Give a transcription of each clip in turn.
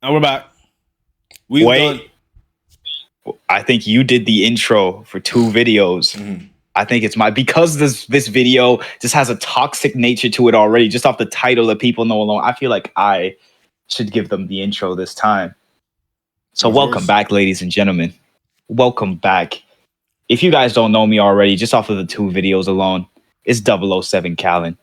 And we're back. We've done. I think you did the intro for 2 videos. Mhm. I think it's because this video just has a toxic nature to it already, just off the title that people know alone. I feel like I should give them the intro this time. So welcome back, ladies and gentlemen. Welcome back. If you guys don't know me already, just off of the 2 videos alone, it's 007 Callan.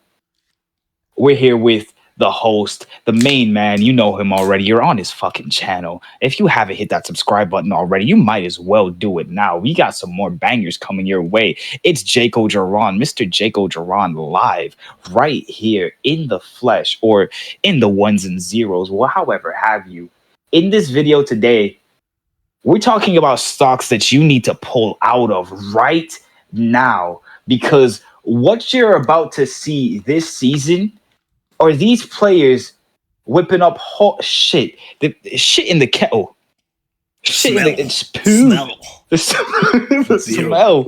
We're here with the host, the main man. You know him already. You're on his fucking channel. If you haven't hit that subscribe button already, you might as well do it now. We got some more bangers coming your way. It's HYDRAA, Mr. HYDRAA live right here in the flesh, or in the ones and zeros, well, however have you. In this video today, we're talking about stocks that you need to pull out of right now, because what you're about to see this season are these players whipping up hot shit. The shit in the kettle. Shit in the it's poo. The smell.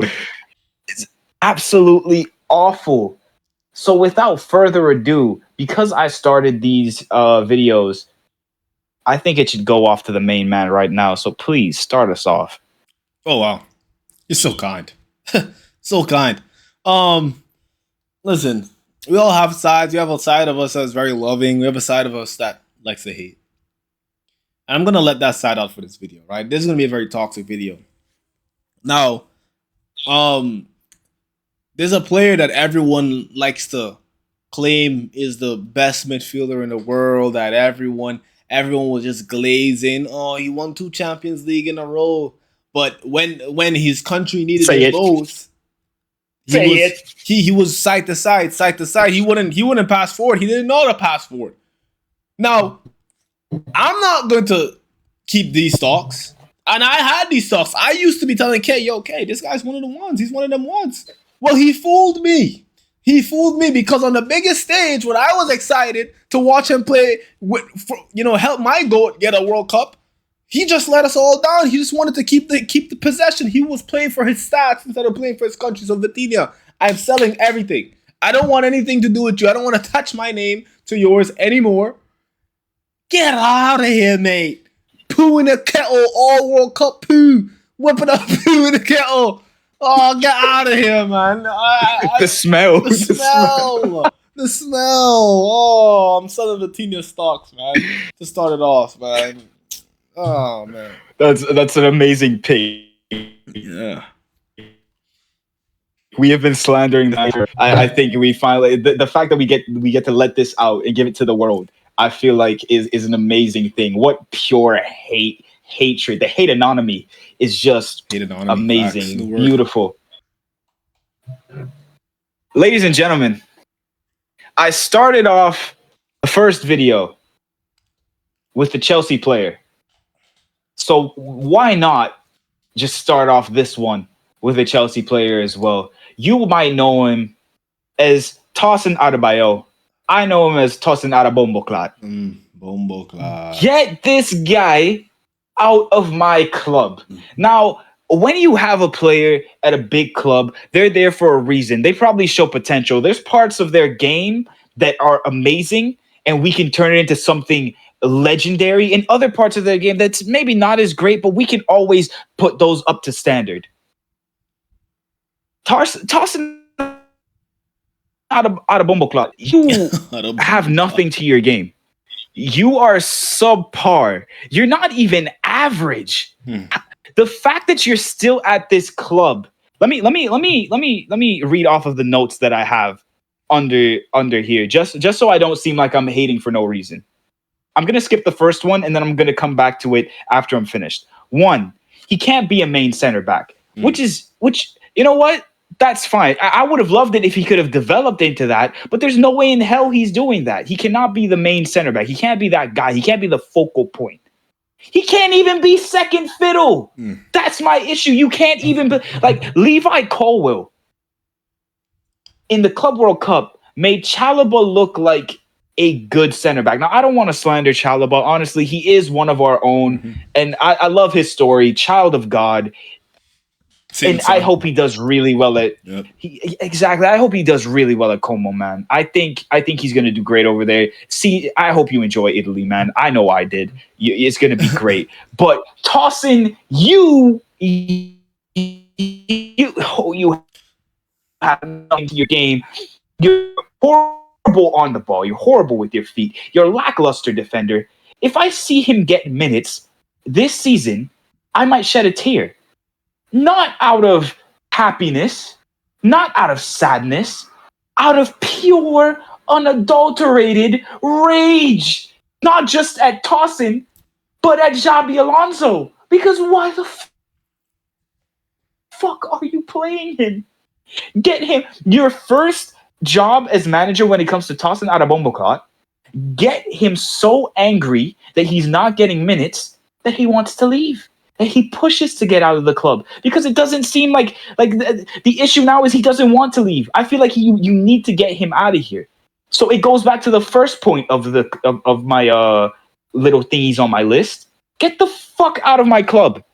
It's absolutely awful. So without further ado, because I started these videos, I think it should go off to the main man right now. So please start us off. Oh wow. You're so kind. So kind. Listen. We all have sides. We have a side of us that's very loving. We have a side of us that likes to hate. And I'm going to let that side out for this video, right? This is going to be a very toxic video. Now, there's a player that everyone likes to claim is the best midfielder in the world, that everyone was just glazing. Oh, he won 2 Champions League in a row. But when his country needed it most, he was side to side. He wouldn't pass forward. He didn't know to pass forward. Now, I'm not going to keep these stocks. And I had these stocks. I used to be telling K, this guy's one of the ones. He's one of them ones. Well, he fooled me. He fooled me because on the biggest stage, when I was excited to watch him play, help my GOAT get a World Cup, he just let us all down. He just wanted to keep the possession. He was playing for his stats instead of playing for his country. So Vitinha, I'm selling everything. I don't want anything to do with you. I don't want to touch my name to yours anymore. Get out of here, mate. Poo in the kettle, all World Cup poo. Whipping up poo in the kettle. Oh, get out of here, man. The smell. The smell. Oh, I'm selling Vitinha stocks, man. To start it off, man. Oh man, that's an amazing pick. Yeah, we have been slandering that. I think we finally the fact that we get to let this out and give it to the world, I feel like is an amazing thing. What pure hatred. The hate anatomy is just amazing, beautiful. Ladies and gentlemen, I started off the first video with the Chelsea player. So why not just start off this one with a Chelsea player as well? You might know him as Tosin Adebayo. I know him as Tosin Adebayo. Bomboclat. Get this guy out of my club. Now, when you have a player at a big club, they're there for a reason. They probably show potential. There's parts of their game that are amazing, and we can turn it into something legendary. In other parts of their game that's maybe not as great, but we can always put those up to standard. Tossing out of Bumbleclot, you have nothing to your game. You are subpar. You're not even average. The fact that you're still at this club. Let me read off of the notes that I have under here, just so I don't seem like I'm hating for no reason. I'm going to skip the first one, and then I'm going to come back to it after I'm finished. 1, he can't be a main center back, which, you know what? That's fine. I would have loved it if he could have developed into that, but there's no way in hell he's doing that. He cannot be the main center back. He can't be that guy. He can't be the focal point. He can't even be second fiddle. That's my issue. You can't even be, like Levi Colwill in the Club World Cup made Chalobah look like a good center back. Now, I don't want to slander Chalobah. Honestly, he is one of our own, and I love his story. Child of God. Same And I son. hope he does really well at Yep. exactly. I hope he does really well at Como, man. I think he's gonna do great over there. See, I hope you enjoy Italy, man. I know I did. It's gonna be great. But tossing you have into your game. You're horrible on the ball. You're horrible with your feet. You're a lackluster defender. If I see him get minutes this season, I might shed a tear. Not out of happiness, not out of sadness, out of pure, unadulterated rage. Not just at Tossin, but at Xabi Alonso. Because why the fuck are you playing him? Get him your first job as manager when it comes to Tossin Arabombocot. Get him so angry that he's not getting minutes that he wants to leave. That he pushes to get out of the club because it doesn't seem like the issue now is he doesn't want to leave. I feel like you need to get him out of here. So it goes back to the first point of my little thingies on my list. Get the fuck out of my club.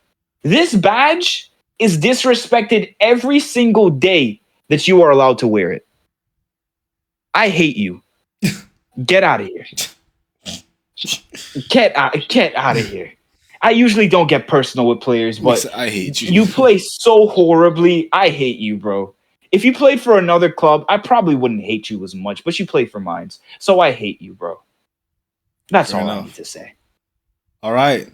This badge is disrespected every single day that you are allowed to wear it. I hate you. Get out of here. Get out of here. I usually don't get personal with players, but I hate you. You play so horribly. I hate you, bro. If you played for another club, I probably wouldn't hate you as much, but you played for mine. So I hate you, bro. That's Fair all enough. I need to say. All right.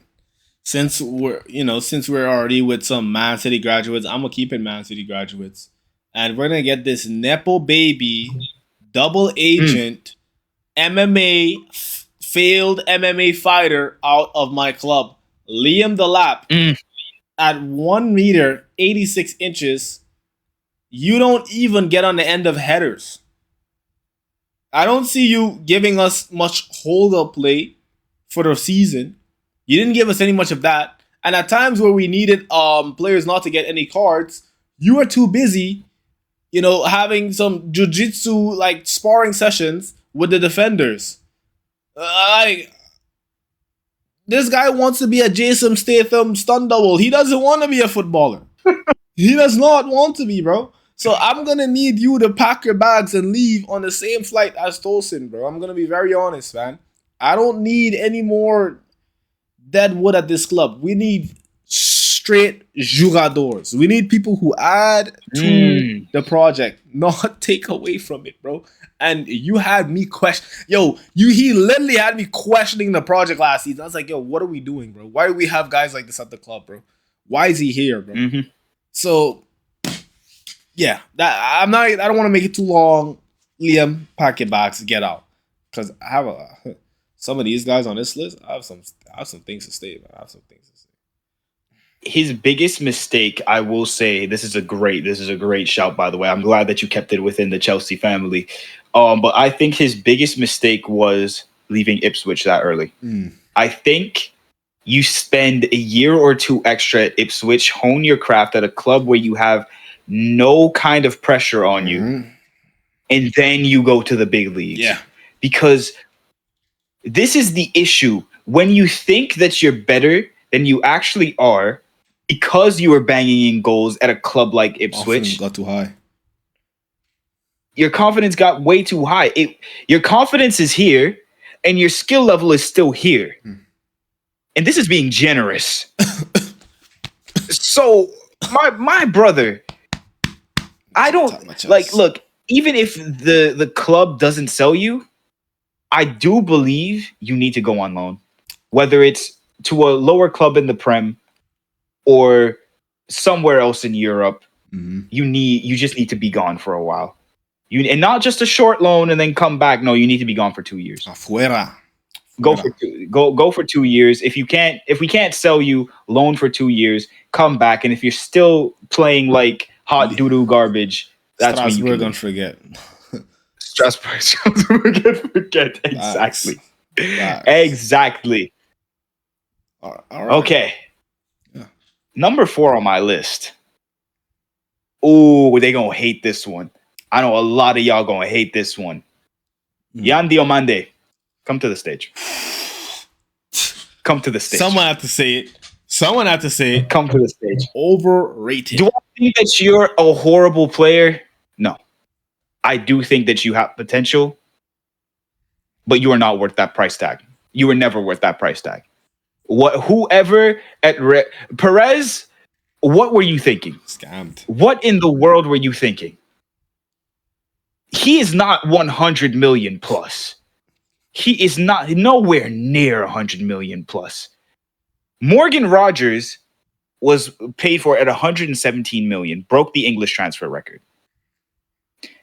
Since we're already with some Man City graduates, I'm gonna keep it Man City graduates, and we're gonna get this nepo baby, double agent, failed MMA fighter out of my club, Liam Delap, at 1 meter 86 inches. You don't even get on the end of headers. I don't see you giving us much hold up play for the season. You didn't give us any much of that. And at times where we needed players not to get any cards, you were too busy, having some jiu-jitsu like sparring sessions with the defenders. This guy wants to be a Jason Statham stun double. He doesn't want to be a footballer. He does not want to be, bro. So I'm going to need you to pack your bags and leave on the same flight as Tosin, bro. I'm going to be very honest, man. I don't need any more dead wood at this club. We need straight jugadores. We need people who add to the project, not take away from it, bro. And you had me he literally had me questioning the project last season. I was like, what are we doing, bro? Why do we have guys like this at the club, bro? Why is he here, bro? Mm-hmm. So, yeah, I don't want to make it too long. Liam, pack your bags, get out. Because I have some of these guys on this list, I have some things to say, man. I have some things to say. His biggest mistake, I will say, this is a great shout, by the way. I'm glad that you kept it within the Chelsea family. But I think his biggest mistake was leaving Ipswich that early. I think you spend a year or two extra at Ipswich, hone your craft at a club where you have no kind of pressure on you, and then you go to the big leagues. Yeah. Because this is the issue. When you think that you're better than you actually are, because you were banging in goals at a club like Ipswich, got too high. Your confidence got way too high. Your confidence is here, and your skill level is still here. And this is being generous. So, my brother, I don't look, even if the club doesn't sell you, I do believe you need to go on loan. Whether it's to a lower club in the Prem or somewhere else in Europe, you just need to be gone for a while. And not just a short loan and then come back. No, you need to be gone for 2 years. Afuera. Go for 2 years. If we can't sell you, loan for 2 years, come back. And if you're still playing like hot doo-doo garbage, that's when you can gonna forget. Strasbourg forget. Exactly. Exactly. All right. Okay. Yeah. Number 4 on my list. Oh, they gonna hate this one. I know a lot of y'all gonna hate this one. Yan Diomande, come to the stage. Come to the stage. Someone have to say it. Come to the stage. Overrated. Do I think that you're a horrible player? No. I do think that you have potential, but you are not worth that price tag. You were never worth that price tag. Whoever at Perez, what were you thinking? Scammed. What in the world were you thinking? He is not 100 million plus. He is not nowhere near 100 million plus. Morgan Rogers was paid for at 117 million, broke the English transfer record.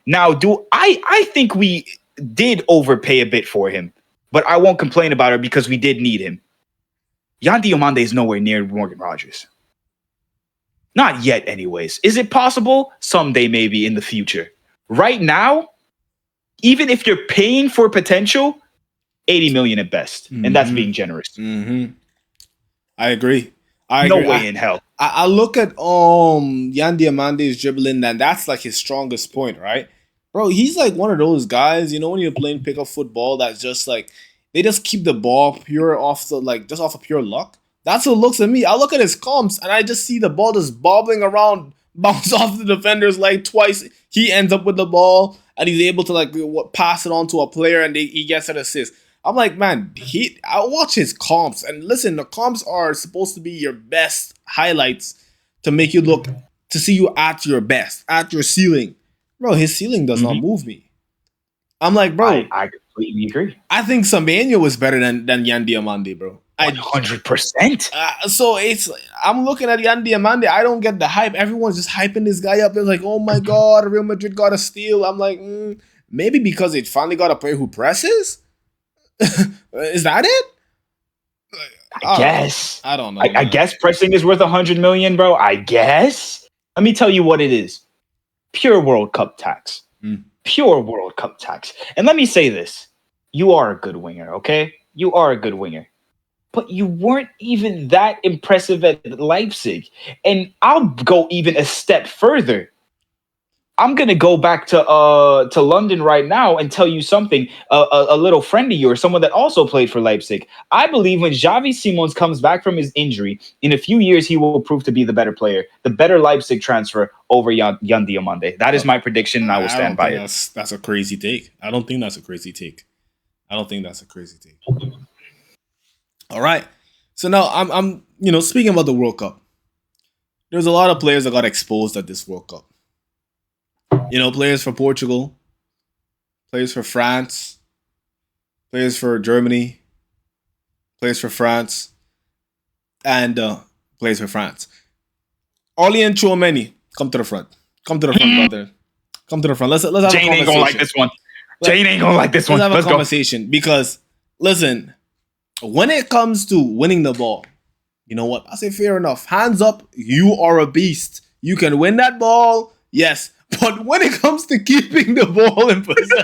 Now, I think we did overpay a bit for him, but I won't complain about it because we did need him. Yan Diomande is nowhere near Morgan Rogers. Not yet, anyways. Is it possible? Someday, maybe in the future. Right now, even if you're paying for potential, 80 million at best, and that's being generous. Mm-hmm. I agree. No way in hell. I look at Yan Diamante's dribbling, and that's like his strongest point, right? Bro, he's like one of those guys, you know, when you're playing pickup football, that's just like they just keep the ball pure off the just off of pure luck. That's what looks at me. I look at his comps and I just see the ball just bobbling around, bounce off the defender's leg twice. He ends up with the ball and he's able to pass it on to a player and he gets an assist. I'm like, man, I watch his comps and listen, the comps are supposed to be your best highlights to make you look, to see you at your best, at your ceiling. Bro, his ceiling does not move me. I'm like, bro. I completely agree. I think Sambania was better than Yan Diamande, bro. 100%. So I'm looking at Yan Diamande. I don't get the hype. Everyone's just hyping this guy up. They're like, oh my God, Real Madrid got a steal. I'm like, maybe because they finally got a player who presses? Is that it? I guess. I don't know. I guess pressing is worth 100 million, bro. I guess. Let me tell you what it is. Pure World Cup tax. Pure World Cup tax. And let me say this. You are a good winger, okay? You are a good winger. But you weren't even that impressive at Leipzig. And I'll go even a step further. I'm going to go back to London right now and tell you something. A little friend of yours, someone that also played for Leipzig. I believe when Xavi Simons comes back from his injury, in a few years, he will prove to be the better player, the better Leipzig transfer over Yan Diomande. That is my prediction, and I will stand by it. That's a crazy take. I don't think that's a crazy take. All right. So now I'm speaking about the World Cup. There's a lot of players that got exposed at this World Cup. Players for Portugal, players for France, players for Germany, players for France, and players for France. Aurélien Tchouameni, come to the front. Come to the front, brother. Come to the front. Let's have Jane a conversation. Ain't gonna like this one. Jane ain't gonna like this one. Let's have Let's a conversation because, listen, when it comes to winning the ball, you know what? I say fair enough. Hands up, you are a beast. You can win that ball, yes. But when it comes to keeping the ball in possession,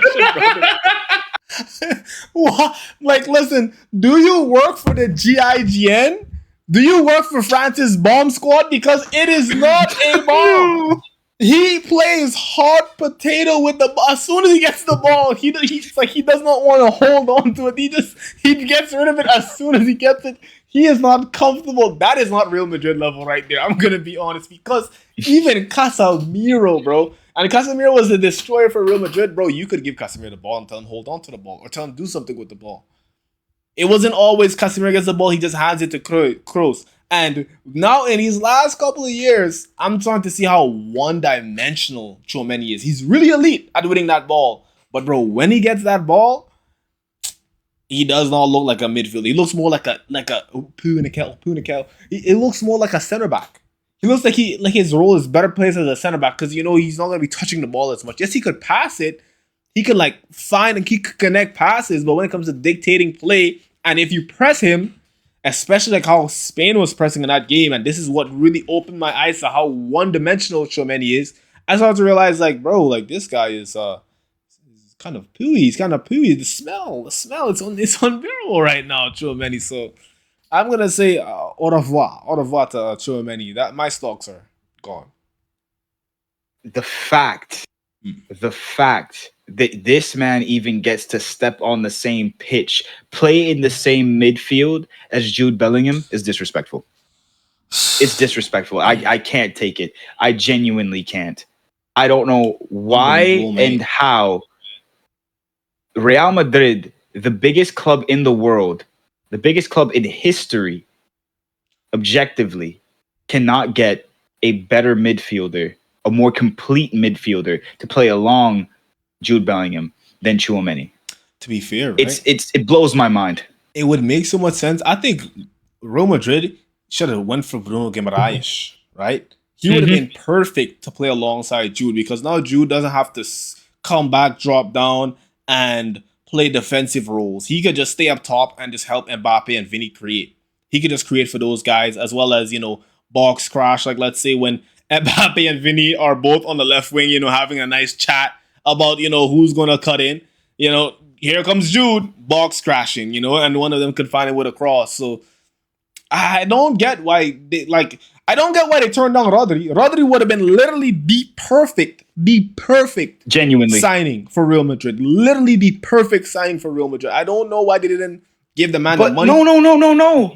brother, listen, do you work for the GIGN? Do you work for France's bomb squad? Because it is not a bomb. He plays hot potato with the ball. As soon as he gets the ball, he does not want to hold on to it. He gets rid of it as soon as he gets it. He is not comfortable. That is not Real Madrid level right there. I'm going to be honest. Because even Casemiro, bro. And Casemiro was a destroyer for Real Madrid, bro. You could give Casemiro the ball and tell him hold on to the ball. Or tell him do something with the ball. It wasn't always Casemiro gets the ball. He just hands it to Kroos. And now in his last couple of years, I'm starting to see how one-dimensional Tchouameni is. He's really elite at winning that ball. But, bro, when he gets that ball, he does not look like a midfielder. He looks more like a Punikel. It looks more like a center back. He looks like his role is better placed as a center back because he's not gonna be touching the ball as much. Yes, he could pass it. He could find and he could connect passes, but when it comes to dictating play, and if you press him, especially how Spain was pressing in that game, and this is what really opened my eyes to how one-dimensional Tchouameni is. I started to realize, this guy is kind of pooey. He's kind of pooey. The smell, it's unbearable right now, Tchouameni. So I'm gonna say au revoir to Tchouameni. That my stocks are gone. The fact that this man even gets to step on the same pitch, play in the same midfield as Jude Bellingham is disrespectful. It's disrespectful. I can't take it. I genuinely can't. I don't know why Unbelievable, and mate. how Real Madrid, the biggest club in the world, the biggest club in history, objectively, cannot get a better midfielder, a more complete midfielder to play along Jude Bellingham than Chouameni. To be fair, right? It blows my mind. It would make so much sense. I think Real Madrid should have went for Bruno Guimaraes, right? He would have Mm-hmm. been perfect to play alongside Jude because now Jude doesn't have to come back, drop down, and play defensive roles. He could just stay up top and just help Mbappe and Vinny create. He could just create for those guys as well as, box crash. Like, let's say when Mbappe and Vinny are both on the left wing, having a nice chat about, who's going to cut in. Here comes Jude, box crashing, and one of them could find it with a cross. So I don't get why I don't get why they turned down Rodri. Rodri would have been literally the perfect Genuinely. signing for Real Madrid. Literally the perfect signing for Real Madrid. I don't know why they didn't give the man the But money. no.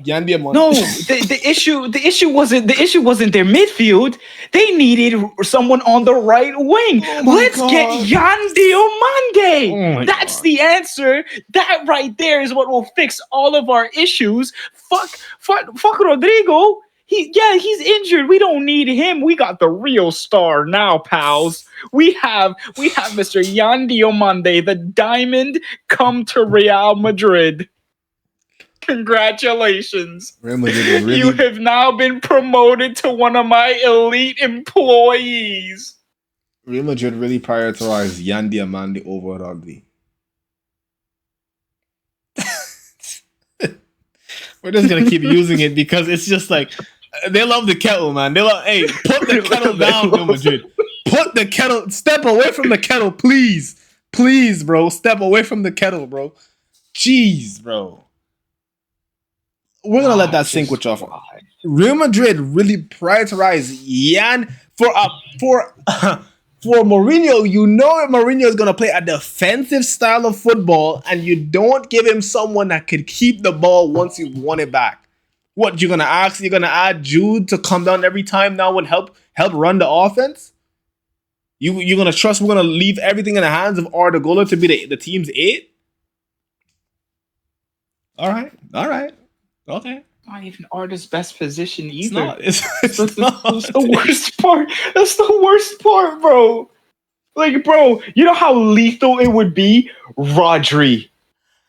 Yandy money. No, the issue wasn't their midfield. They needed someone on the right wing. Let's get Yan Diomande. That's the answer. That right there is what will fix all of our issues. Fuck Rodrigo. He's injured. We don't need him. We got the real star now, pals. We have Mr. Yan Diomande, the diamond, come to Real Madrid. Congratulations. Real Madrid really, you have now been promoted to one of my elite employees. Real Madrid really prioritized Yan Diomande over Rodri. We're just gonna keep using it because it's just like they love the kettle, man. They love, hey, put the kettle down, Real Madrid. Put the kettle, step away from the kettle, please. Please, bro. Step away from the kettle, bro. Jeez, bro. We're gonna let that sink with y'all. Real Madrid really prioritized Yan for Mourinho. You know Mourinho is gonna play a defensive style of football, and you don't give him someone that could keep the ball once you won it back. What you're gonna ask? You're gonna add Jude to come down every time now and help run the offense? You're gonna trust we're gonna leave everything in the hands of Arda Güler to be the team's 8? All right. Okay. Not even Arda's best position either. It's That's not. the worst part. That's the worst part, bro. Like, bro, you know how lethal it would be? Rodri,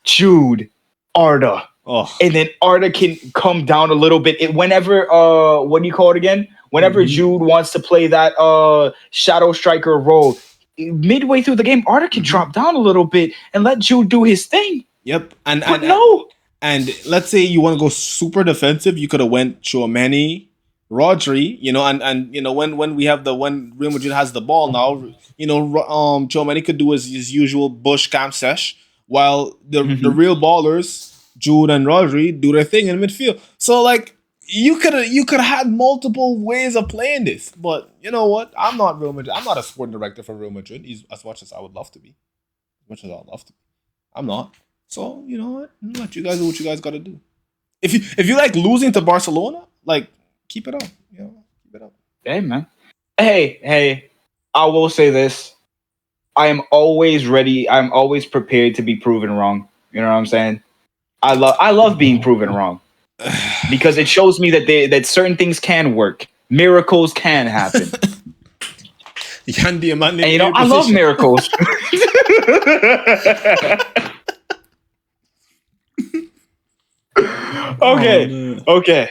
Jude, Arda. Oh. And then Arda can come down a little bit. Whenever, what do you call it again? Whenever Jude wants to play that shadow striker role, midway through the game, Arda can drop down a little bit and let Jude do his thing. Yep. And let's say you want to go super defensive, you could have went Chouameni, Rodri, when we have when Real Madrid has the ball now, Chouameni could do his usual Bush camp sesh, while the real ballers, Jude and Rodri, do their thing in midfield. So like you could have had multiple ways of playing this, but you know what? I'm not Real Madrid. I'm not a sporting director for Real Madrid, as much as I would love to be. As much as I'd love to be. I'm not. So you know what? Let you guys do what you guys got to do. If you like losing to Barcelona, like keep it up. Keep it up. Hey man. Hey. I will say this: I am always ready. I'm always prepared to be proven wrong. You know what I'm saying? I love being proven wrong because it shows me that certain things can work. Miracles can happen. And I love miracles. Okay.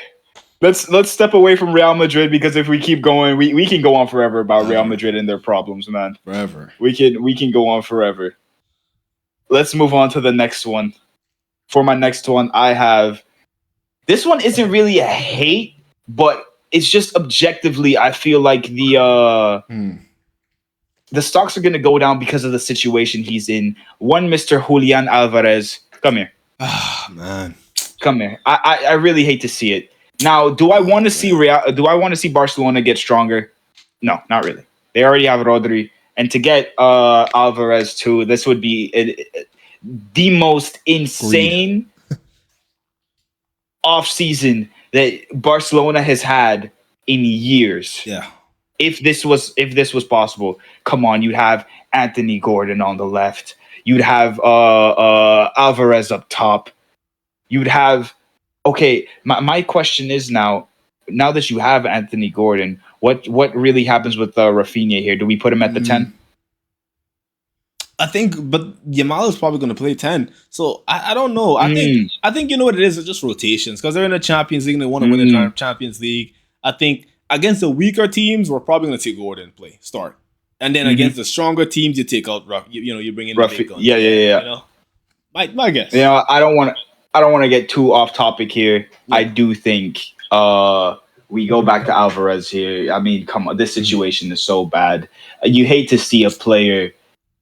Let's step away from Real Madrid because if we keep going, we can go on forever about Real Madrid and their problems, man. Forever. We can go on forever. Let's move on to the next one. For my next one, I have this one isn't really a hate, but it's just objectively I feel like the stocks are gonna go down because of the situation he's in. One Mr. Julian Alvarez. Come here. Ah, man. Come here. I really hate to see it. Now, do I want to see Barcelona get stronger? No, not really. They already have Rodri, and to get Alvarez too, this would be the most insane. off season that Barcelona has had in years. Yeah. If this was possible, come on, you'd have Anthony Gordon on the left. You'd have Alvarez up top. You'd have okay. My question is now that you have Anthony Gordon, what really happens with Rafinha here? Do we put him at the 10? I think, but Yamal is probably going to play 10. So I don't know. I think you know what it is. It's just rotations because they're in the Champions League and they want to win the Champions League. I think against the weaker teams, we're probably going to take Gordon play start, and then against the stronger teams, you take out you bring in the big guns. Yeah. You know, my guess. You know, I don't want to get too off topic here. Yeah. I do think we go back to Alvarez here. I mean, come on, this situation is so bad. You hate to see a player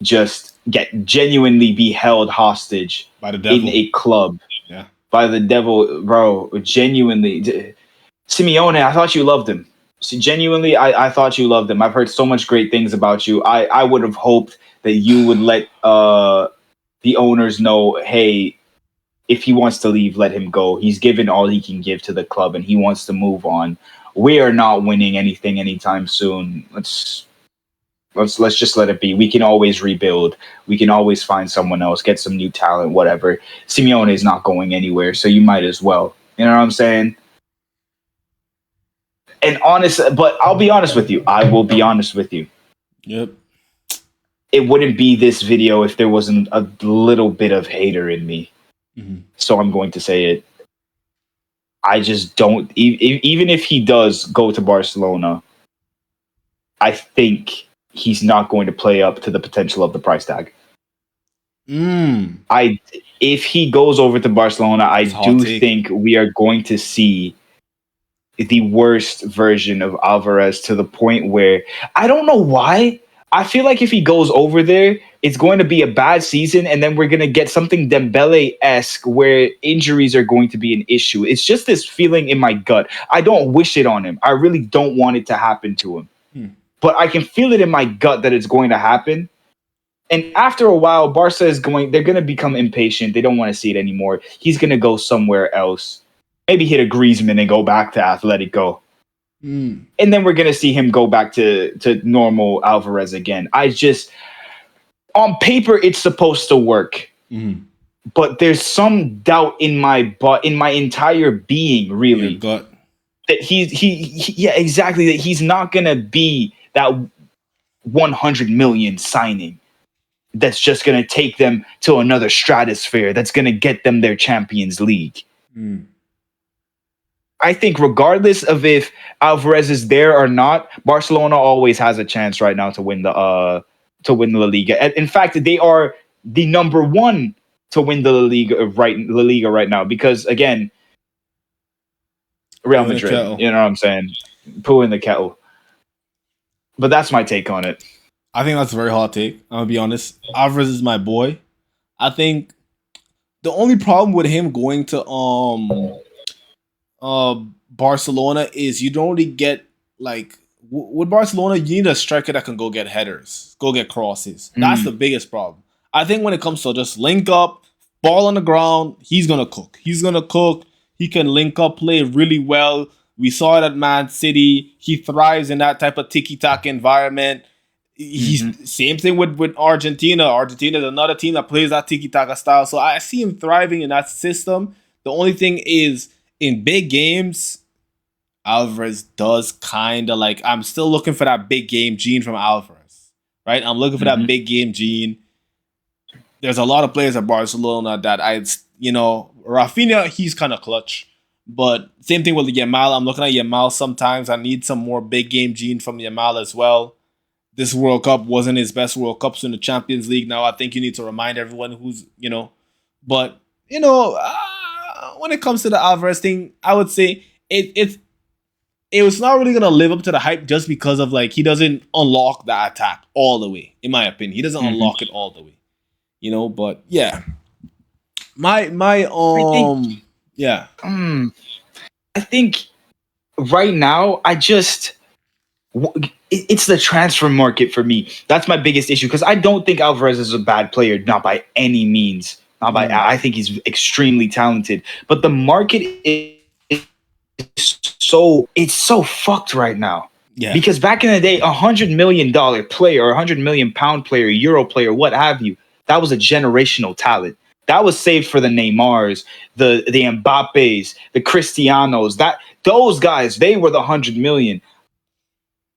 just get genuinely be held hostage by the devil in a club. Yeah, by the devil, bro. Genuinely, Simeone, I thought you loved him. Genuinely, I thought you loved him. I've heard so much great things about you. I would have hoped that you would let the owners know, hey, if he wants to leave, let him go. He's given all he can give to the club, and he wants to move on. We are not winning anything anytime soon. Let's just let it be. We can always rebuild. We can always find someone else, get some new talent, whatever. Simeone is not going anywhere, so you might as well. You know what I'm saying? And but I'll be honest with you. I will be honest with you. Yep. It wouldn't be this video if there wasn't a little bit of hater in me. So I'm going to say it. I just don't. Even if he does go to Barcelona, I think he's not going to play up to the potential of the price tag. If he goes over to Barcelona, I do think we are going to see the worst version of Alvarez to the point where I don't know why. I feel like if he goes over there, it's going to be a bad season, and then we're going to get something Dembele-esque where injuries are going to be an issue. It's just this feeling in my gut. I don't wish it on him. I really don't want it to happen to him. But I can feel it in my gut that it's going to happen. And after a while, Barca they're going to become impatient. They don't want to see it anymore. He's going to go somewhere else. Maybe hit a Griezmann and go back to Atletico. And then we're going to see him go back to normal Alvarez again. On paper, it's supposed to work. But there's some doubt in my entire being, really. Your gut. That yeah, exactly. That he's not going to be that 100 million signing that's just going to take them to another stratosphere, that's going to get them their Champions League. I think regardless of if Alvarez is there or not, Barcelona always has a chance right now to win the La Liga. In fact, they are the number one to win the La Liga right now because, again, Real Madrid, you know what I'm saying? Poo in the kettle. But that's my take on it. I think that's a very hot take. I'm going to be honest. Alvarez is my boy. I think the only problem with him going to Barcelona is you don't really get, like, with Barcelona, you need a striker that can go get headers, go get crosses. That's the biggest problem. I think when it comes to just link up, ball on the ground, he's going to cook. He can link up play really well. We saw it at Man City. He thrives in that type of tiki-taka environment. Same thing with Argentina. Argentina is another team that plays that tiki-taka style. So I see him thriving in that system. The only thing is, in big games, Alvarez does kind of like, I'm still looking for that big game gene from Alvarez, right? I'm looking for that big game gene. There's a lot of players at Barcelona that Rafinha, he's kind of clutch. But same thing with Yamal. I'm looking at Yamal sometimes. I need some more big game gene from Yamal as well. This World Cup wasn't his best World Cups in the Champions League. Now, I think you need to remind everyone who's, but, when it comes to the Alvarez thing, I would say it was not really going to live up to the hype just because of, like, he doesn't unlock the attack all the way, in my opinion. He doesn't unlock it all the way, but yeah. I think right now, it's the transfer market for me. That's my biggest issue because I don't think Alvarez is a bad player, not by any means. I think he's extremely talented, but the market is it's so fucked right now. Because Yeah. back in the day, $100 million player or £100 million player, Euro player, what have you, that was a generational talent. That was saved for the Neymars, the Mbappes, the Cristianos. That those guys, they were the 100 million.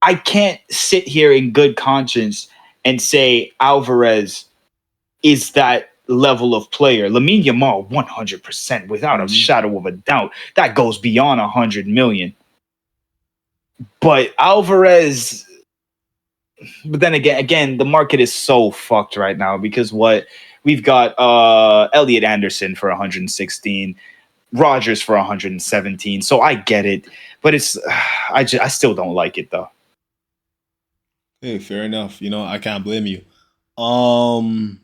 I can't sit here in good conscience and say Alvarez is that level of player. Lamine Yamal, 100%, without a Mhm. shadow of a doubt, that goes beyond 100 million. But Alvarez, but then again, the market is so fucked right now because what we've got Elliot Anderson for 116, Rogers for 117. So I get it, but it's I still don't like it though. Hey, fair enough. I can't blame you. Um,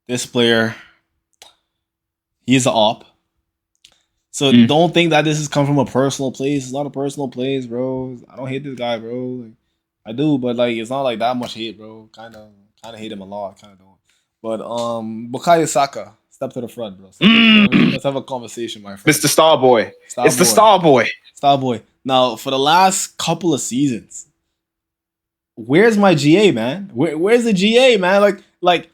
this player, he's a op. So Mm. don't think that this has come from a personal place. It's not a personal place, bro. I don't hate this guy, bro. Like, I do, but like it's not like that much hate, bro. Kind of hate him a lot. Kind of don't. But Bukayo Saka, step to the front, bro. Step to the front. Mm. Let's have a conversation, my friend. Mr. Starboy. Star It's the boy, Starboy. star boy. Now for the last couple of seasons, where's my GA, man? Where's the GA, man? Like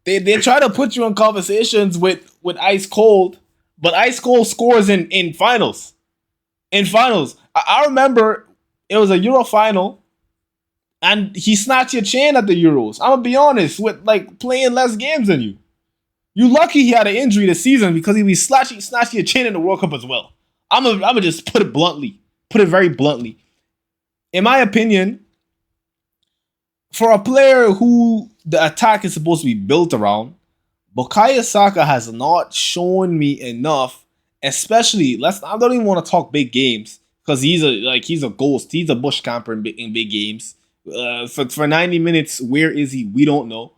they try to put you in conversations with Ice Cold, but Ice Cold scores in finals. In finals, I remember it was a Euro final, and he snatched your chain at the Euros. I'm gonna be honest, with like playing less games than you. You lucky he had an injury this season because he was snatching your chain in the World Cup as well. I'm gonna just put it bluntly, put it very bluntly. In my opinion, for a player who the attack is supposed to be built around, Bukayo Saka has not shown me enough. Especially, I don't even want to talk big games because he's a ghost. He's a bush camper in big games. For 90 minutes, where is he? We don't know.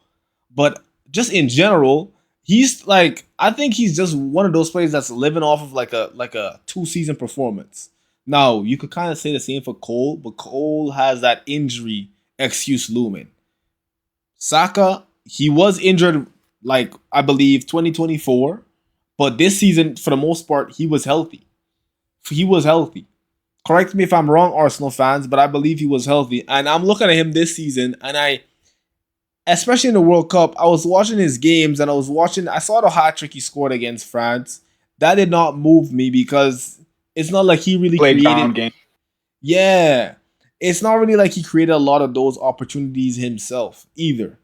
But just in general, he's like I think he's just one of those players that's living off of like a 2 season performance. Now you could kind of say the same for Cole, but Cole has that injury excuse looming. Saka, he was injured like I believe 2024, but this season for the most part he was healthy. He was healthy. Correct me if I'm wrong, Arsenal fans, but I believe he was healthy. And I'm looking at him this season, and especially in the World Cup, I was watching his games, and I saw the hat trick he scored against France. That did not move me because it's not like he really created. Playground game. Yeah, it's not really like he created a lot of those opportunities himself either.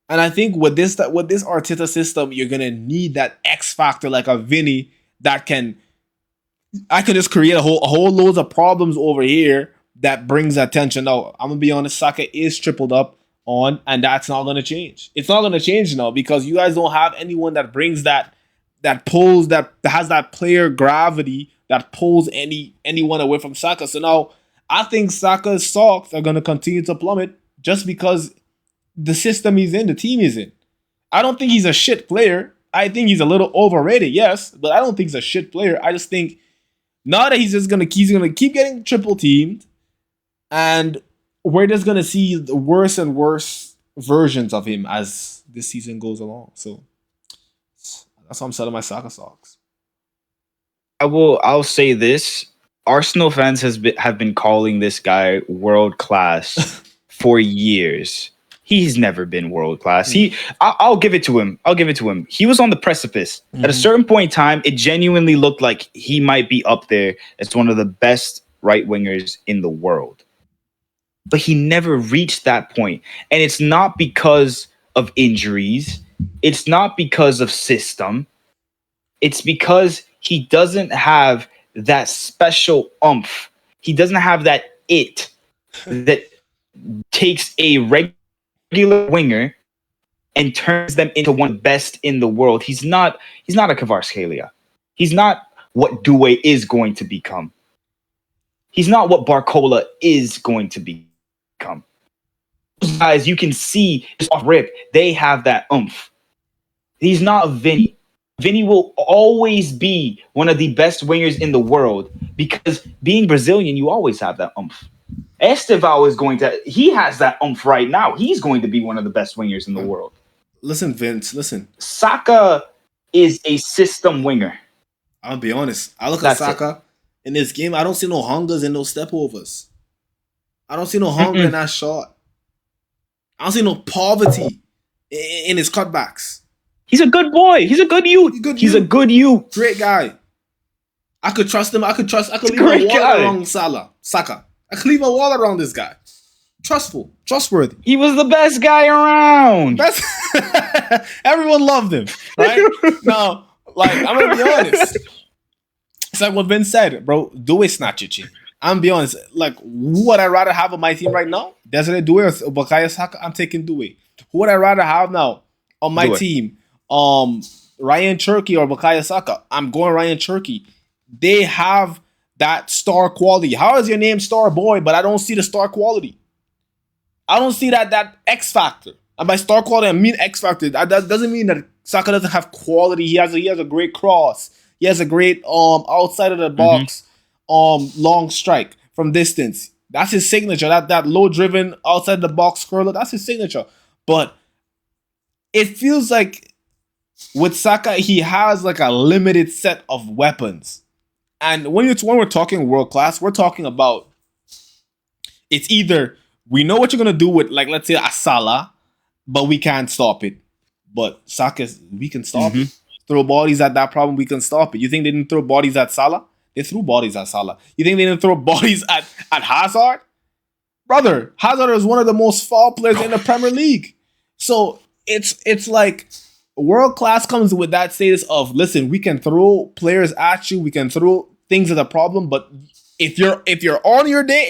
And I think with this Arteta system, you're gonna need that X factor like a Vinny that can I could just create a whole loads of problems over here that brings attention. Now, I'm gonna be honest, Saka is tripled up on, and that's not gonna change. It's not gonna change now because you guys don't have anyone that brings that pulls that has that player gravity that pulls anyone away from Saka. So now I think Saka's stocks are gonna continue to plummet just because the system he's in, the team he's in. I don't think he's a shit player. I think he's a little overrated, yes, but I don't think he's a shit player. I just think now that he's gonna keep getting triple teamed, and we're just gonna see the worse and worse versions of him as this season goes along. So that's why I'm selling my soccer socks. I'll say this. Arsenal fans have been calling this guy world class for years. He's never been world class. I'll give it to him. I'll give it to him. He was on the precipice. At a certain point in time, it genuinely looked like he might be up there as one of the best right wingers in the world. But he never reached that point. And it's not because of injuries. It's not because of system. It's because he doesn't have that special umph. He doesn't have that it that takes a regular winger and turns them into one of the best in the world. He's not a Kvaratskhelia. He's not what Doué is going to become. He's not what Barcola is going to become. Those guys, you can see just off rip, they have that oomph. He's not a Vinny. Vinny will always be one of the best wingers in the world because being Brazilian, you always have that oomph. Estevao is going to. He has that oomph right now. He's going to be one of the best wingers in the world. Listen, Vince. Listen. Saka is a system winger. I'll be honest. I look at That's it. Saka in this game. I don't see no hungers and no step overs. I don't see no hunger in Mm-mm. that shot. I don't see no poverty in his cutbacks. He's a good boy. He's a good youth. He's a good youth. Great guy. I could trust him. I could leave Great a wall guy. around Saka. I could leave a wall around this guy. Trustful. Trustworthy. He was the best guy around. That's everyone loved him. Right? Now, like, I'm gonna be honest. It's like what Vince said, bro. Due snatch your chin. I'm gonna be honest. Like, who would I rather have on my team right now? Desiree Due or Bukayo Saka? I'm taking Due. Who would I rather have now on my Due. team? Ryan Cherky or Bukayo Saka? I'm going Ryan Cherky. They have that star quality. How is your name Star Boy, but I don't see the star quality? I don't see that X factor. And by star quality, I mean X factor. That doesn't mean that Saka doesn't have quality. He has a great cross. He has a great outside of the box long strike from distance. That's his signature. That low driven outside the box curler. That's his signature. But it feels like with Saka, he has like a limited set of weapons. And when we're talking world class, we're talking about it's either we know what you're gonna do with, like, let's say a Salah, but we can't stop it. But Saka, we can stop it. Throw bodies at that problem, we can stop it. You think they didn't throw bodies at Salah? They threw bodies at Salah. You think they didn't throw bodies at Hazard? Brother, Hazard is one of the most foul players in the Premier League. So it's like world class comes with that status of, listen, we can throw players at you, we can throw things at a problem, but if you're on your day,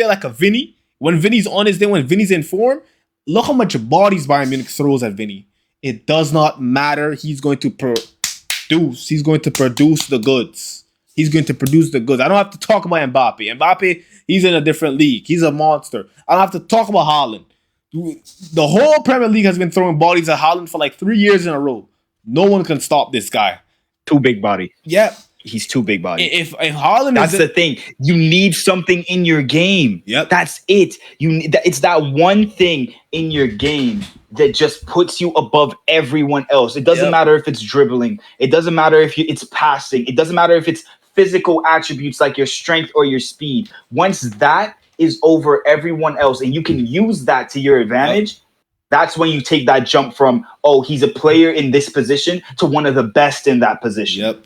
like a Vinny, when Vinny's on his day, when Vinny's in form, look how much bodies Bayern Munich throws at Vinny. It does not matter. He's going to produce. He's going to produce the goods. He's going to produce the goods. I don't have to talk about Mbappe. Mbappe, he's in a different league. He's a monster. I don't have to talk about Haaland. The whole Premier League has been throwing bodies at Haaland for like 3 years in a row. No one can stop this guy. Too big body. Yep. He's too big body. If Haaland That's the thing. You need something in your game. Yep. That's it. It's that one thing in your game that just puts you above everyone else. It doesn't matter if it's dribbling. It doesn't matter if it's passing. It doesn't matter if it's physical attributes like your strength or your speed. Once that is over everyone else and you can use that to your advantage, that's when you take that jump from, oh, he's a player in this position to one of the best in that position.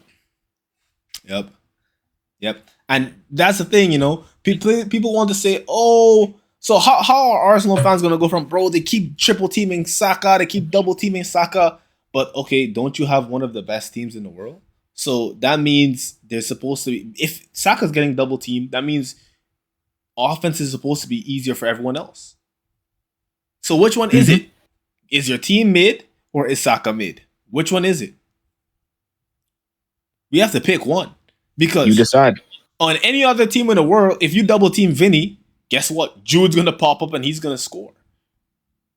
Yep. And that's the thing, people want to say, oh, so how are Arsenal fans going to go from, bro, they keep triple teaming Saka, they keep double teaming Saka, but okay, don't you have one of the best teams in the world? So that means they're supposed to be, if Saka's getting double teamed, that means offense is supposed to be easier for everyone else. So which one is it? Is your team mid or is Saka mid? Which one is it? We have to pick one. Because you decide. On any other team in the world, if you double team Vinny, guess what? Jude's gonna pop up and he's gonna score.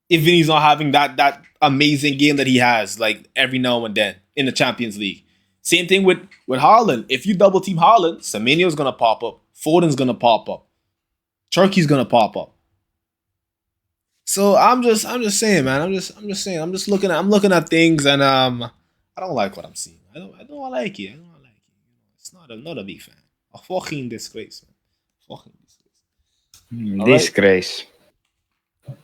If Vinny's not having that amazing game that he has, like every now and then in the Champions League. Same thing with Haaland. If you double team Haaland, Semenyo's gonna pop up. Foden's gonna pop up. Turkey's gonna pop up. So I'm just saying, man. I'm just saying. I'm looking at things and I don't like what I'm seeing. I don't like it. Not a big fan. A fucking disgrace, man. Fucking disgrace. Disgrace. Right.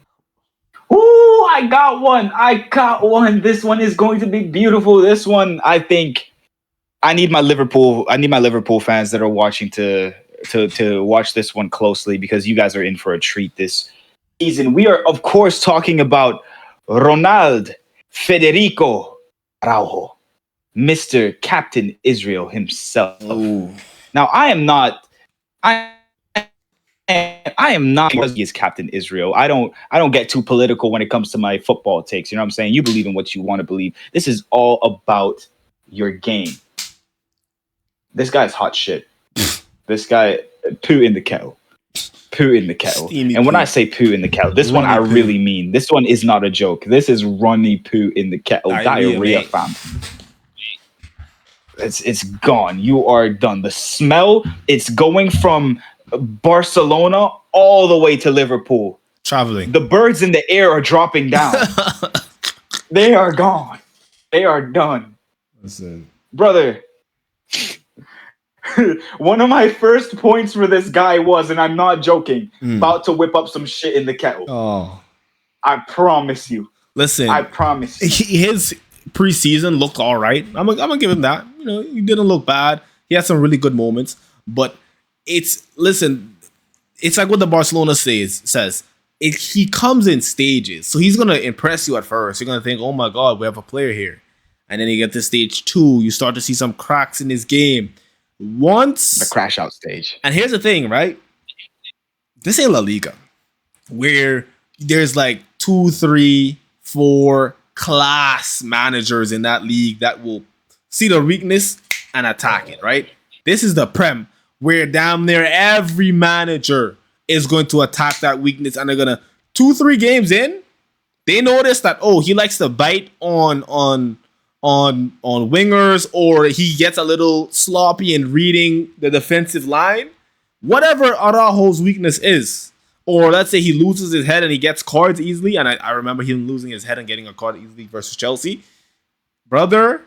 Ooh, I got one. This one is going to be beautiful. This one, I think, I need my Liverpool fans that are watching to watch this one closely because you guys are in for a treat this season. We are, of course, talking about Ronald Federico Araujo. Mr. Captain Israel himself. Ooh. Now, I am not because he is Captain Israel. I don't get too political when it comes to my football takes. You know what I'm saying? You believe in what you want to believe. This is all about your game. This guy's hot shit. This guy, poo in the kettle. Poo in the kettle. Steamy and when poo. I say poo in the kettle, this one I really mean. This one is not a joke. This is runny poo in the kettle. Diarrhea, fam. It's gone. You are done. The smell, it's going from Barcelona all the way to Liverpool. Traveling. The birds in the air are dropping down. They are gone. They are done. Listen. Brother, one of my first points for this guy was, and I'm not joking, about to whip up some shit in the kettle. Oh. I promise you. Listen. I promise you. His preseason looked all right. I'm gonna give him that. You know, he didn't look bad. He had some really good moments, but it's like what the Barcelona says. He comes in stages, so he's gonna impress you at first. You're gonna think, "Oh my God, we have a player here," and then you get to stage 2. You start to see some cracks in his game. Once the crash out stage. And here's the thing, right? This ain't La Liga, where there's like 2, 3, 4 class managers in that league that will see the weakness and attack it, right? This is the Prem, where damn near every manager is going to attack that weakness, and they're gonna 2, 3 games in, they notice that he likes to bite on wingers, or he gets a little sloppy in reading the defensive line. Whatever Araujo's weakness is, or let's say he loses his head and he gets cards easily, and I remember him losing his head and getting a card easily versus Chelsea. Brother,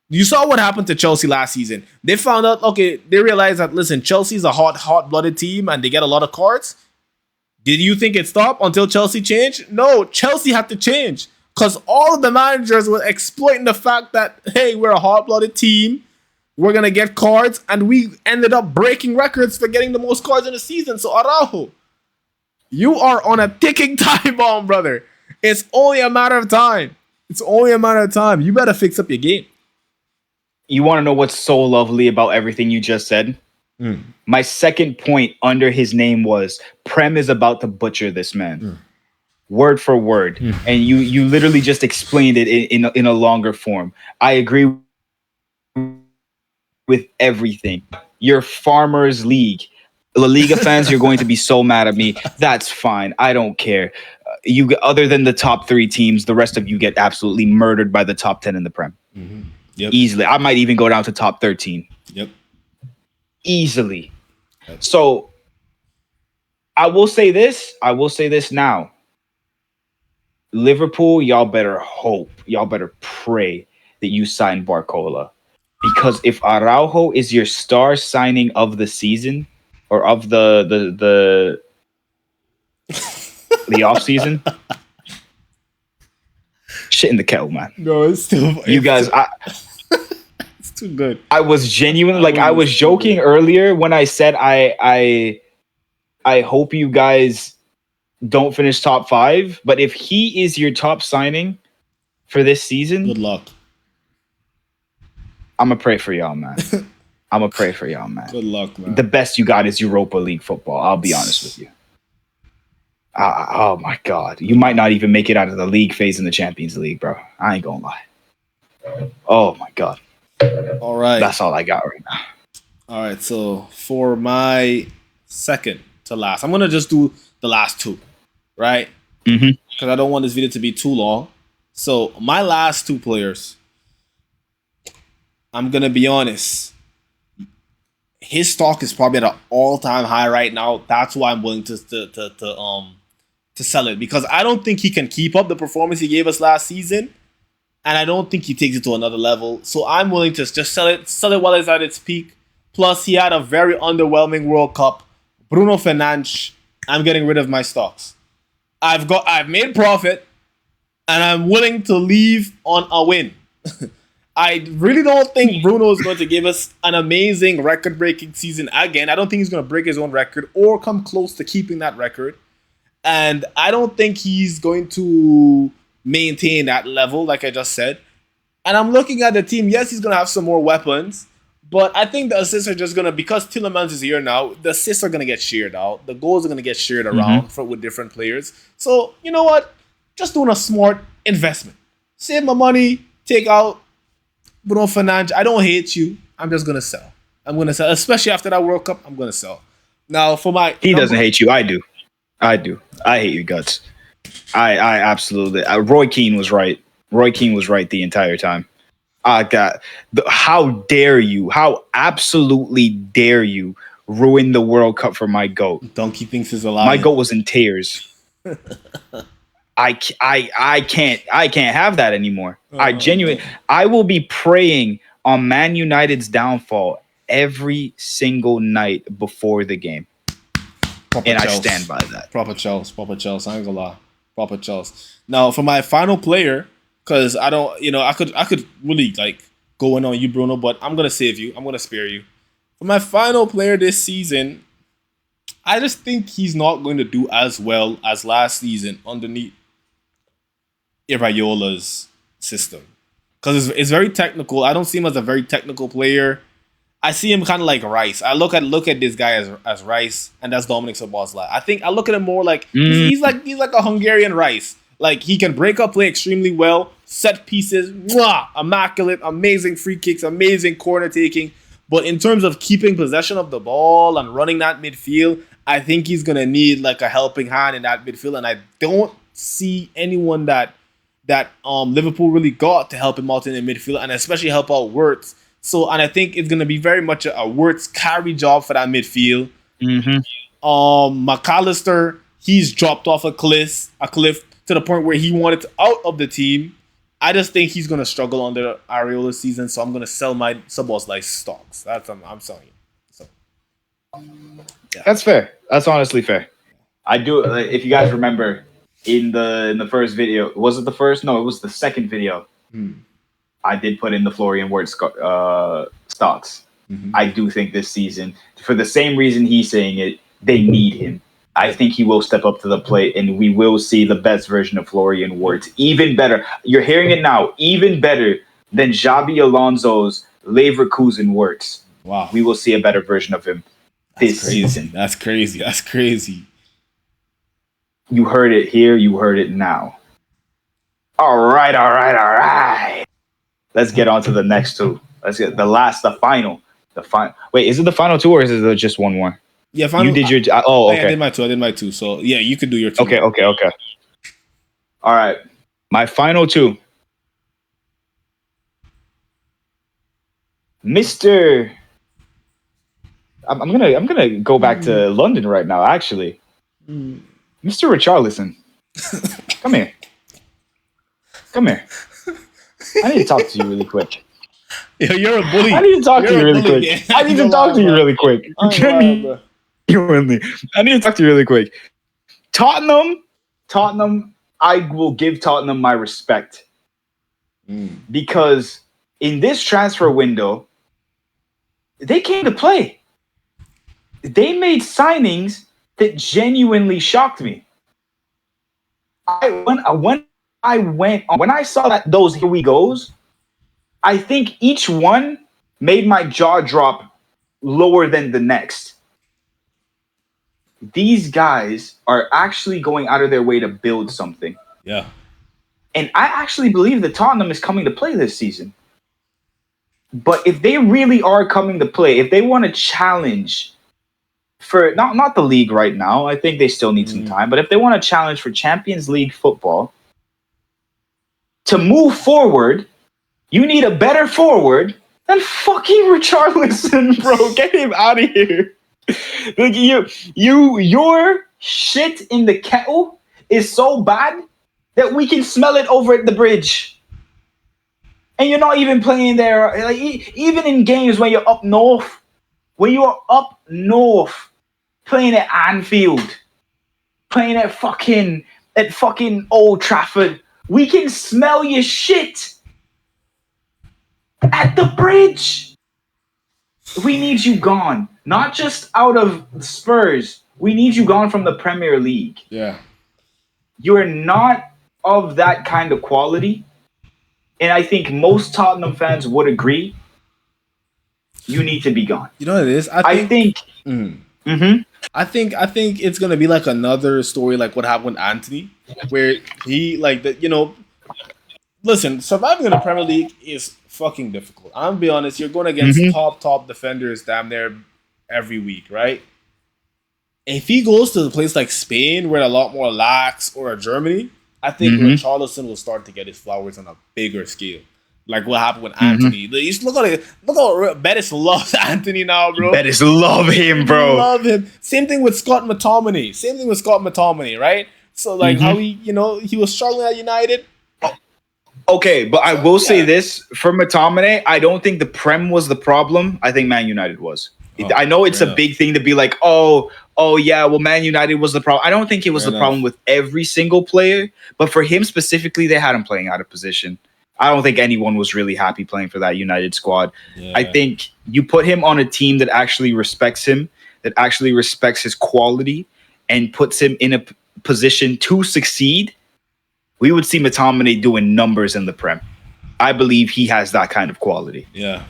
you saw what happened to Chelsea last season. They found out, they realized that, listen, Chelsea's a hot-blooded team and they get a lot of cards. Did you think it stopped until Chelsea changed? No, Chelsea had to change because all of the managers were exploiting the fact that, hey, we're a hot-blooded team. We're going to get cards, and we ended up breaking records for getting the most cards in the season. So, Araujo, you are on a ticking time bomb, brother. It's only a matter of time. You better fix up your game. You want to know what's so lovely about everything you just said? My second point under his name was Prem is about to butcher this man. Word for word. And you literally just explained it in a longer form. I agree with everything. Your Farmers League. La Liga fans, you're going to be so mad at me. That's fine. I don't care. You, other than the top 3 teams, the rest of you get absolutely murdered by the top 10 in the Prem. Yep. Easily. I might even go down to top 13. Yep. Easily. So I will say this now. Liverpool, y'all better hope, y'all better pray that you sign Barcola. Because if Araujo is your star signing of the season or of the off season, shit in the kettle, man. No, it's still you guys. It's too good. I was genuinely I was joking earlier when I said I hope you guys don't finish top 5. But if he is your top signing for this season, good luck. I'm gonna pray for y'all, man. Good luck, man. The best you got is Europa League football. I'll be honest with you. Oh my God, you might not even make it out of the league phase in the Champions League, bro. I ain't gonna lie. Oh my God. All right. That's all I got right now. All right. So for my second to last, I'm gonna just do the last 2, right? Because I don't want this video to be too long. So my last 2 players, I'm gonna be honest. His stock is probably at an all-time high right now. That's why I'm willing to sell it, because I don't think he can keep up the performance he gave us last season, and I don't think he takes it to another level. So I'm willing to just sell it while it's at its peak. Plus, he had a very underwhelming World Cup. Bruno Fernandes, I'm getting rid of my stocks. I've made profit, and I'm willing to leave on a win. I really don't think Bruno is going to give us an amazing record-breaking season again. I don't think he's going to break his own record or come close to keeping that record. And I don't think he's going to maintain that level, like I just said. And I'm looking at the team. Yes, he's going to have some more weapons. But I think the assists are just going to, because Tielemans is here now, the assists are going to get shared out. The goals are going to get shared around with different players. So, you know what? Just doing a smart investment. Save my money, take out Bruno Fernandes. I don't hate you. I'm just going to sell. Especially after that World Cup, I'm going to sell. Now, for my... He doesn't hate you. I do. I hate your guts. I absolutely... Roy Keane was right. The entire time. How dare you? How absolutely dare you ruined the World Cup for my GOAT. Donkey thinks he's a My lion. GOAT was in tears. I can't have that anymore. I will be praying on Man United's downfall every single night before the game. Proper And I Chelsea. stand by that. Proper Chelsea. I ain't gonna lie. Proper Chelsea. Now for my final player, because I don't, I could really like go in on you, Bruno, but I'm gonna save you. I'm gonna spare you. For my final player this season, I just think he's not going to do as well as last season underneath Iraiola's system. Because it's very technical. I don't see him as a very technical player. I see him kind of like Rice. I look at this guy as Rice, and that's Dominic Szoboszlai. I think I look at him more like he's like a Hungarian Rice. Like he can break up play extremely well, set pieces, immaculate, amazing free kicks, amazing corner taking. But in terms of keeping possession of the ball and running that midfield, I think he's gonna need like a helping hand in that midfield, and I don't see anyone that Liverpool really got to help him out in the midfield, and especially help out Wirtz. So, and I think it's gonna be very much a Wirtz carry job for that midfield. McAllister, he's dropped off a cliff to the point where he wanted out of the team. I just think he's gonna struggle under Areola season, so I'm gonna sell my Szoboszlai stocks. I'm selling it. So, yeah. That's fair. That's honestly fair. I do. If you guys remember, in the first video, was it the first? No, it was the second video. I did put in the Florian Wirtz stocks. I do think this season, for the same reason he's saying it, they need him. I think he will step up to the plate, and we will see the best version of Florian Wirtz. Even better. You're hearing it now. Even better than Xabi Alonso's Leverkusen Wirtz. Wow. We will see a better version of him this season. That's crazy. You heard it here. You heard it now. All right. Let's get on to the next two. Let's get the final. Wait, is it the final two or is it just one more? Yeah, final. You did your. Okay. I did my two. So yeah, you could do your two. Okay. All right, my final two. Mr. I'm gonna go back to London right now. Actually, Mr. Richarlison, come here. I need to talk to you really quick. Yeah, you're a bully. I need to talk to you really quick. I need to talk to you really quick. I need to talk to you really quick. Tottenham, I will give Tottenham my respect. Because in this transfer window, they came to play. They made signings that genuinely shocked me. When I saw that those here we goes, I think each one made my jaw drop lower than the next. These guys are actually going out of their way to build something. Yeah. And I actually believe that Tottenham is coming to play this season. But if they really are coming to play, if they want to challenge for not the league right now, I think they still need some time, but if they want to challenge for Champions League football, to move forward, you need a better forward than fucking Richarlison, bro. Get him out of here. Like your shit in the kettle is so bad that we can smell it over at the bridge. And you're not even playing there. Like even in games when you're up north, playing at Anfield, playing at fucking Old Trafford, we can smell your shit at the bridge. We need you gone. Not just out of Spurs. We need you gone from the Premier League. Yeah. You're not of that kind of quality. And I think most Tottenham fans would agree. You need to be gone. You know what it is? I think it's gonna be like another story like what happened with Anthony, where he listen, surviving in the Premier League is fucking difficult. I'm gonna be honest, you're going against top defenders damn near every week, right? If he goes to a place like Spain where a lot more lax, or Germany, I think Richarlison will start to get his flowers on a bigger scale. Like what happened with Mm-hmm. Anthony. You look at it. Look how Bettis loves Anthony now, bro. Bettis love him, bro. Love him. Same thing with Scott McTominay. Right? So like how he was struggling at United. Okay, but I will say this for McTominay, I don't think the Prem was the problem. I think Man United was. I know it's a big thing to be like, oh yeah, well, Man United was the problem. I don't think it was the problem with every single player, but for him specifically, they had him playing out of position. I don't think anyone was really happy playing for that United squad. Yeah. I think you put him on a team that actually respects him, that actually respects his quality, and puts him in a position to succeed. We would see McTominay doing numbers in the Prem. I believe he has that kind of quality. Yeah.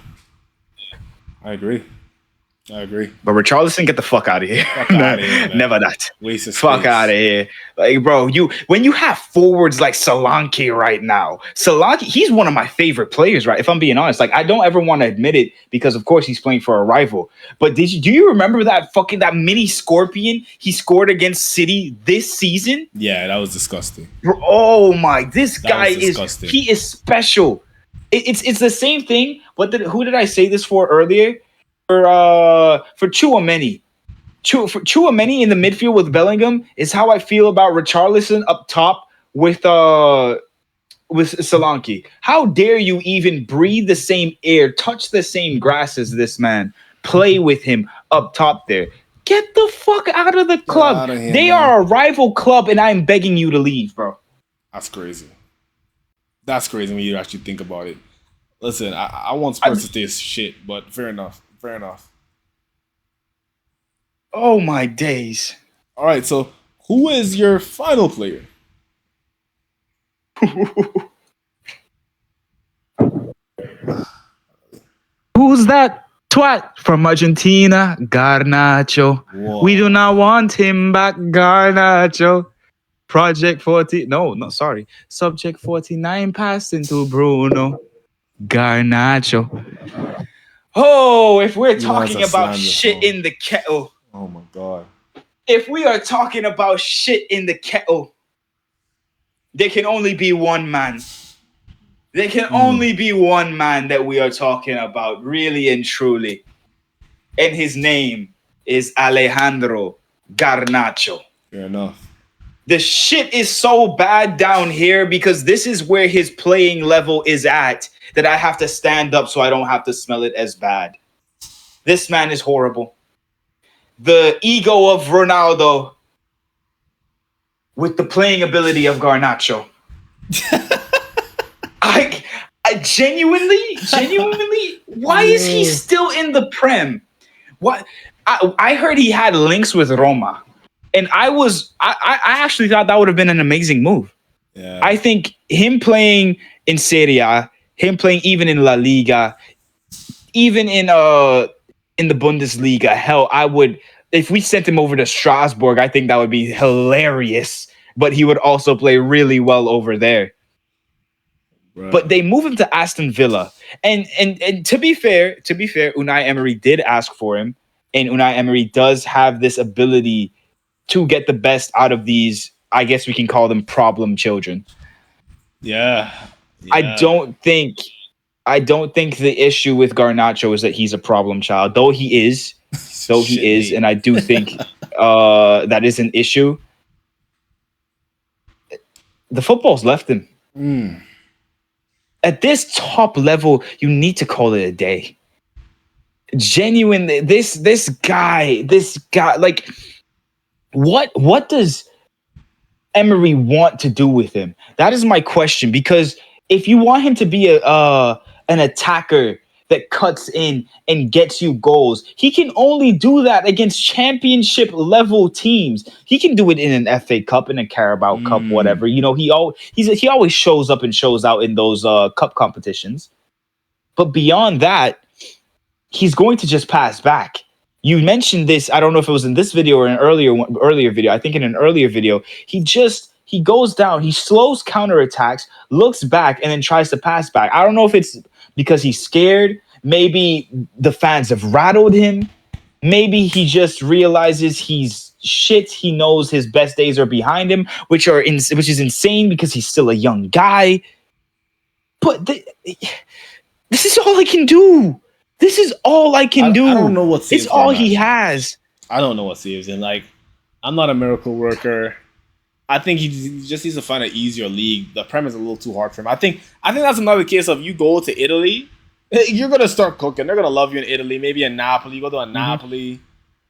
I agree. But Richarlison, get the fuck out of here. Never that. Waste of fuck out of here. Like, bro, when you have forwards like Solanke right now, Solanke, he's one of my favorite players, right? If I'm being honest. Like, I don't ever want to admit it because, of course, he's playing for a rival. But do you remember that mini scorpion he scored against City this season? Yeah, that was disgusting. Bro, oh my, this guy is special. It's the same thing. Who did I say this for earlier? For Tchouaméni. Tchouaméni in the midfield with Bellingham is how I feel about Richarlison up top with Solanke. How dare you even breathe the same air, touch the same grass as this man, play with him up top there? Get the fuck out of the club. They are a rival club, and I'm begging you to leave, bro. That's crazy. That's crazy when you actually think about it. Listen, I want Spurs to stay shit, but fair enough. Oh my days. All right, so who is your final player? Who's that twat from Argentina? Garnacho. Whoa. We do not want him back, Garnacho. Project 40. No, sorry. Subject 49 passed into Bruno. Garnacho. Oh, if we're talking about shit in the kettle. Oh my God. If we are talking about shit in the kettle, there can only be one man. There can only be one man that we are talking about, really and truly. And his name is Alejandro Garnacho. Fair enough. The shit is so bad down here because this is where his playing level is at that I have to stand up so I don't have to smell it as bad. This man is horrible. The ego of Ronaldo with the playing ability of Garnacho. I genuinely, why is he still in the Prem? What? I heard he had links with Roma. And I actually thought that would have been an amazing move. Yeah. I think him playing in Serie A, him playing even in La Liga, even in the Bundesliga, hell, I would, if we sent him over to Strasbourg, I think that would be hilarious. But he would also play really well over there. Right. But they move him to Aston Villa. And to be fair, Unai Emery did ask for him. And Unai Emery does have this ability to get the best out of these, I guess we can call them problem children. Yeah. I don't think the issue with Garnacho is that he's a problem child, though he is, and I do think that is an issue. The football's left him. At this top level, you need to call it a day. Genuinely, this guy, like, what does Emery want to do with him? That is my question. Because if you want him to be an attacker that cuts in and gets you goals, he can only do that against championship level teams. He can do it in an FA Cup, in a Carabao Cup, whatever. You know, he always shows up and shows out in those cup competitions. But beyond that, he's going to just pass back. You mentioned this. I don't know if it was in this video or an earlier video. I think in an earlier video, he goes down, he slows counterattacks, looks back, and then tries to pass back. I don't know if it's because he's scared. Maybe the fans have rattled him. Maybe he just realizes he's shit. He knows his best days are behind him, which is insane because he's still a young guy. But this is all I can do. This is all I can do. I don't know what it's saves all he Garnacho. has. I don't know what saves him. Like, I'm not a miracle worker. I think he just needs to find an easier league. The Prem is a little too hard for him. I think that's another case of you go to Italy, you're gonna start cooking. They're gonna love you in Italy. Maybe in Napoli, you go to a Napoli,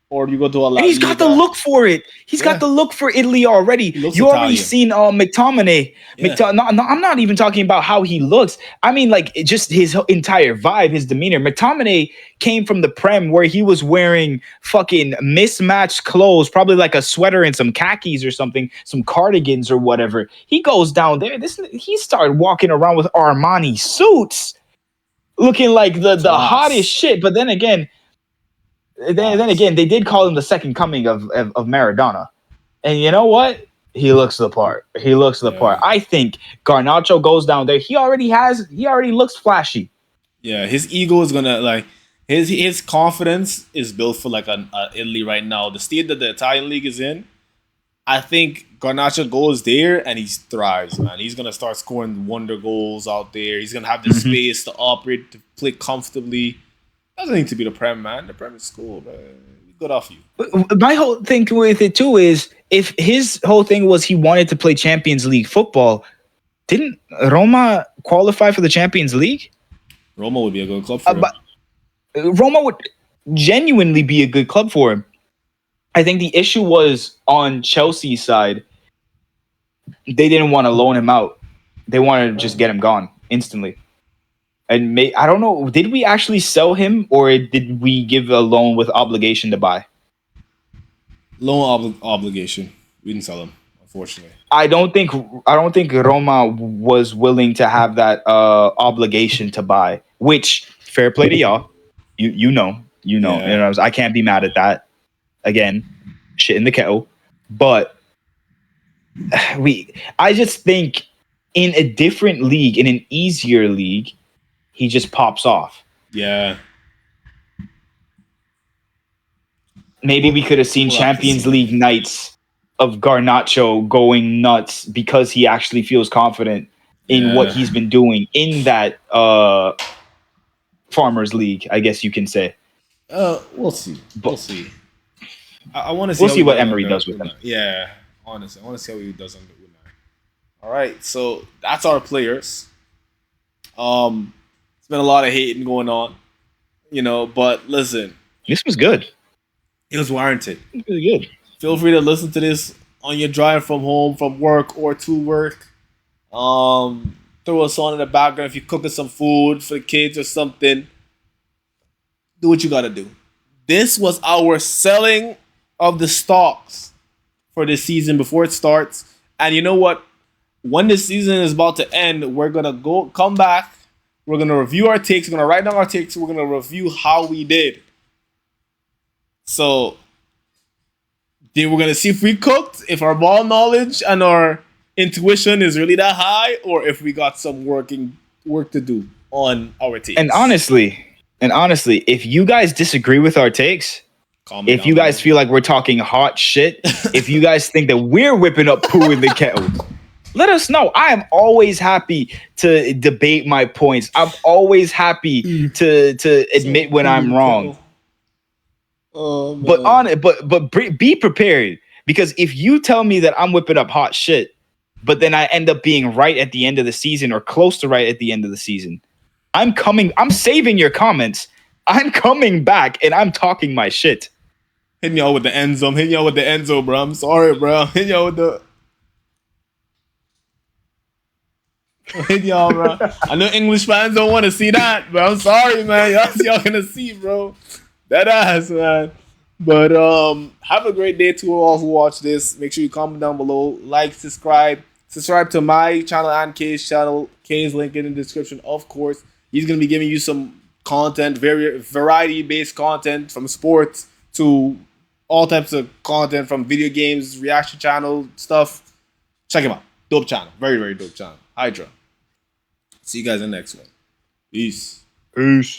or you go to a La And he's got the Liga. look for it. He's got the look for Italy already. He looks You already Italian. seen McTominay. Yeah. No, I'm not even talking about how he looks. I mean, like, just his entire vibe, his demeanor. McTominay came from the Prem where he was wearing fucking mismatched clothes, probably like a sweater and some khakis or something, some cardigans or whatever. He goes down there. He started walking around with Armani suits, looking like the hottest shit. But then again, they did call him the second coming of Maradona. And you know what? He looks the part. He looks the part. I think Garnacho goes down there. He already looks flashy. Yeah, his ego is gonna, like, his confidence is built for like a Italy right now. The state that the Italian league is in, I think Garnacho goes there and he thrives, man. He's gonna start scoring wonder goals out there. He's gonna have the space to operate, to play comfortably. Doesn't need to be the Prem, man. The Prem is cool, bro. Good off you. My whole thing with it too is, if his whole thing was he wanted to play Champions League football, didn't Roma qualify for the Champions League? Roma would be a good club for him. But Roma would genuinely be a good club for him. I think the issue was on Chelsea's side. They didn't want to loan him out. They wanted to just get him gone instantly. And I don't know, did we actually sell him, or did we give a loan with obligation to buy? Loan obligation. We didn't sell him, unfortunately. I don't think Roma was willing to have that obligation to buy. Which, fair play to y'all. You know. I can't be mad at that. Again, shit in the kettle. But I just think in a different league, in an easier league, he just pops off. Yeah. Maybe we could have seen Champions League nights of Garnacho going nuts because he actually feels confident in what he's been doing in that Farmers League, I guess you can say. We'll see. We'll see. I want to see. We'll see what Emery does with him. Yeah, honestly, I want to see how he does under Unai. All right, so that's our players. It's been a lot of hating going on, but listen, this was good. It was warranted. It was really good. Feel free to listen to this on your drive from home, from work, or to work. Throw a song in the background if you're cooking some food for the kids or something. Do what you gotta do. This was our selling of the stocks for this season before it starts. And you know what? When this season is about to end, we're gonna come back. We're gonna review our takes. We're gonna write down our takes. We're gonna review how we did. So then we're gonna see if we cooked, if our ball knowledge and our intuition is really that high, or if we got some work to do on our takes. And honestly, if you guys disagree with our takes, if you guys feel like we're talking hot shit, if you guys think that we're whipping up poo in the kettle, let us know. I am always happy to debate my points. I'm always happy to admit when I'm wrong. Oh, but be prepared, because if you tell me that I'm whipping up hot shit, but then I end up being right at the end of the season or close to right at the end of the season, I'm saving your comments. I'm coming back and I'm talking my shit. Hitting y'all with the Enzo, bro. I'm sorry, bro. Hitting y'all with the... Hit y'all, bro. I know English fans don't want to see that, but I'm sorry, man. Y'all gonna see, bro. That ass, man. But have a great day to all who watch this. Make sure you comment down below, like, subscribe to my channel and Kay's channel. Kay's link in the description, of course. He's gonna be giving you some content, very variety-based content, from sports to all types of content, from video games, reaction channel stuff. Check him out. Dope channel. Very, very dope channel. HYDRAA. See you guys in the next one. Peace. Peace.